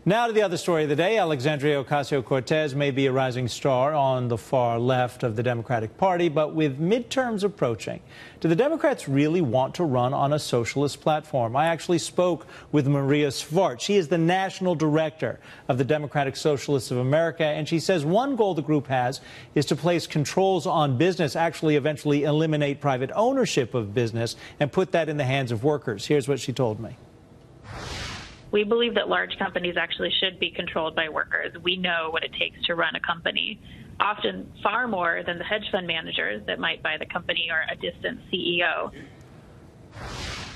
Now to the other story of the day. Alexandria Ocasio-Cortez may be a rising star on the far left of the Democratic Party, but with midterms approaching, do the Democrats really want to run on a socialist platform? I actually spoke with Maria Svart. She is the national director of the Democratic Socialists of America, and she says one goal the group has is to place controls on business, actually eventually eliminate private ownership of business, and put that in the hands of workers. Here's what she told me. We believe that large companies actually should be controlled by workers. We know what it takes to run a company, often far more than the hedge fund managers that might buy the company or a distant CEO.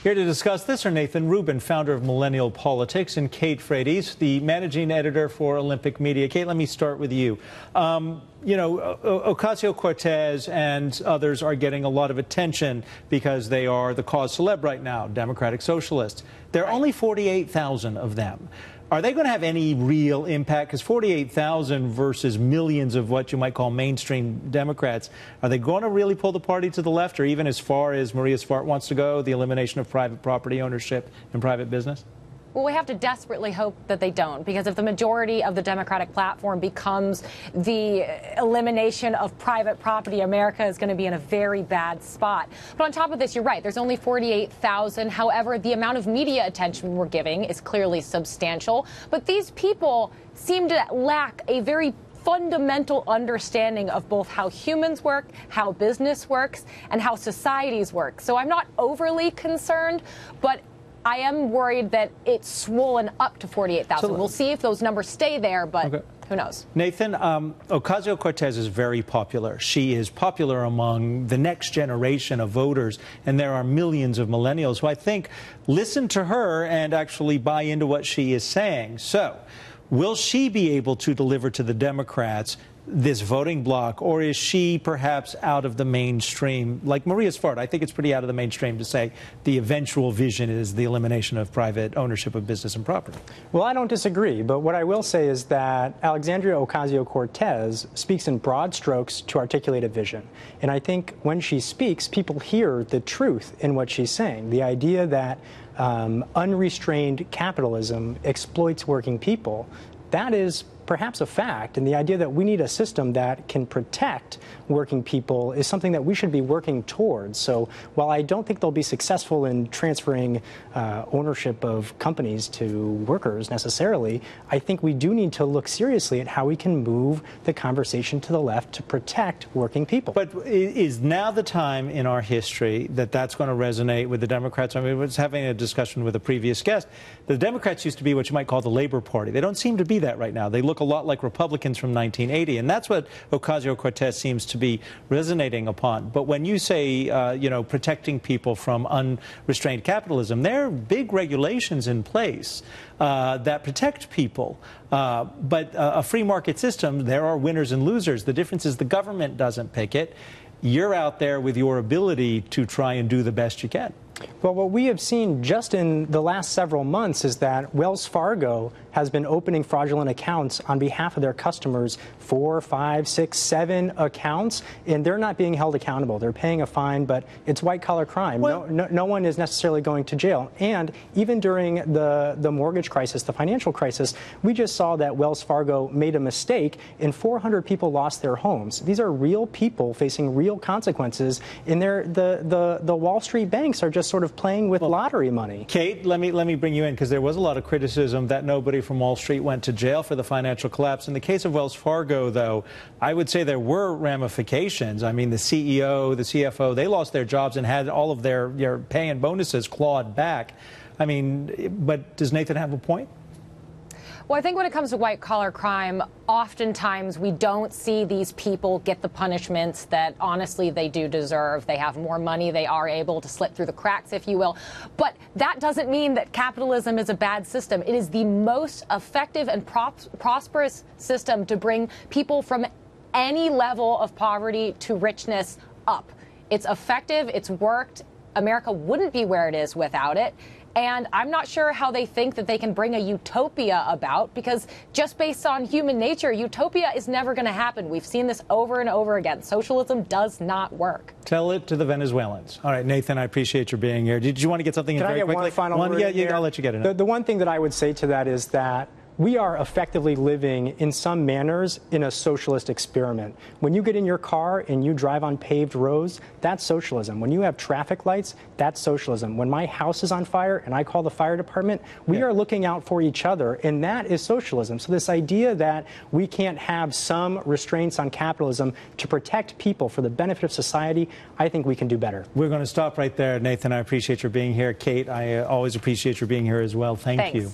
Here to discuss this are Nathan Rubin, founder of Millennial Politics, and Kate Frates, the managing editor for Olympic Media. Kate, let me start with you. Ocasio-Cortez and others are getting a lot of attention because they are the cause célèbre right now, Democratic Socialists. There are only 48,000 of them. Are they going to have any real impact? Because 48,000 versus millions of what you might call mainstream Democrats, are they going to really pull the party to the left, or even as far as Maria Svart wants to go, the elimination of private property ownership and private business? Well, we have to desperately hope that they don't, because if the majority of the Democratic platform becomes the elimination of private property, America is going to be in a very bad spot. But on top of this, you're right, there's only 48,000. However, the amount of media attention we're giving is clearly substantial. But these people seem to lack a very fundamental understanding of both how humans work, how business works, and how societies work. So I'm not overly concerned, but I am worried that it's swollen up to 48,000. We'll see if those numbers stay there, but who knows? Nathan, Ocasio-Cortez is very popular. She is popular among the next generation of voters, and there are millions of millennials who I think listen to her and actually buy into what she is saying. So, will she be able to deliver to the Democrats this voting bloc, or is she perhaps out of the mainstream? Like Maria Svart, I think it's pretty out of the mainstream to say the eventual vision is the elimination of private ownership of business and property. Well, I don't disagree, but what I will say is that Alexandria Ocasio-Cortez speaks in broad strokes to articulate a vision. And I think when she speaks, people hear the truth in what she's saying. The idea that unrestrained capitalism exploits working people, that is perhaps a fact, and the idea that we need a system that can protect working people is something that we should be working towards. So while I don't think they'll be successful in transferring ownership of companies to workers necessarily, I think we do need to look seriously at how we can move the conversation to the left to protect working people. But is now the time in our history that that's going to resonate with the Democrats? I mean, I was having a discussion with a previous guest. The Democrats used to be what you might call the Labor Party. They don't seem to be that right now. They look a lot like Republicans from 1980, and that's what Ocasio-Cortez seems to be resonating upon. But when you say, protecting people from unrestrained capitalism, there are big regulations in place that protect people. But a free market system, there are winners and losers. The difference is the government doesn't pick it. You're out there with your ability to try and do the best you can. Well, what we have seen just in the last several months is that Wells Fargo has been opening fraudulent accounts on behalf of their customers, 4, 5, 6, 7 accounts, and they're not being held accountable. They're paying a fine, but it's white-collar crime. Well, no one is necessarily going to jail. And even during the mortgage crisis, the financial crisis, we just saw that Wells Fargo made a mistake and 400 people lost their homes. These are real people facing real consequences, and the Wall Street banks are just sort of playing with lottery money. Kate, let me bring you in, because there was a lot of criticism that nobody from Wall Street went to jail for the financial collapse. In the case of Wells Fargo, though, I would say there were ramifications. I mean, the CEO, the CFO, they lost their jobs and had all of their pay and bonuses clawed back. I mean, but does Nathan have a point? Well, I think when it comes to white-collar crime, oftentimes we don't see these people get the punishments that, honestly, they do deserve. They have more money. They are able to slip through the cracks, if you will. But that doesn't mean that capitalism is a bad system. It is the most effective and prosperous system to bring people from any level of poverty to richness up. It's effective. It's worked. America wouldn't be where it is without it. And I'm not sure how they think that they can bring a utopia about, because just based on human nature, utopia is never going to happen. We've seen this over and over again. Socialism does not work. Tell it to the Venezuelans. All right, Nathan, I appreciate your being here. Did you want to get something in very quickly? Can I get one final word? Yeah, I'll let you get it. The one thing that I would say to that is that we are effectively living in some manners in a socialist experiment. When you get in your car and you drive on paved roads, that's socialism. When you have traffic lights, that's socialism. When my house is on fire and I call the fire department, we are looking out for each other, and that is socialism. So this idea that we can't have some restraints on capitalism to protect people for the benefit of society, I think we can do better. We're going to stop right there. Nathan, I appreciate your being here. Kate, I always appreciate your being here as well. Thank you.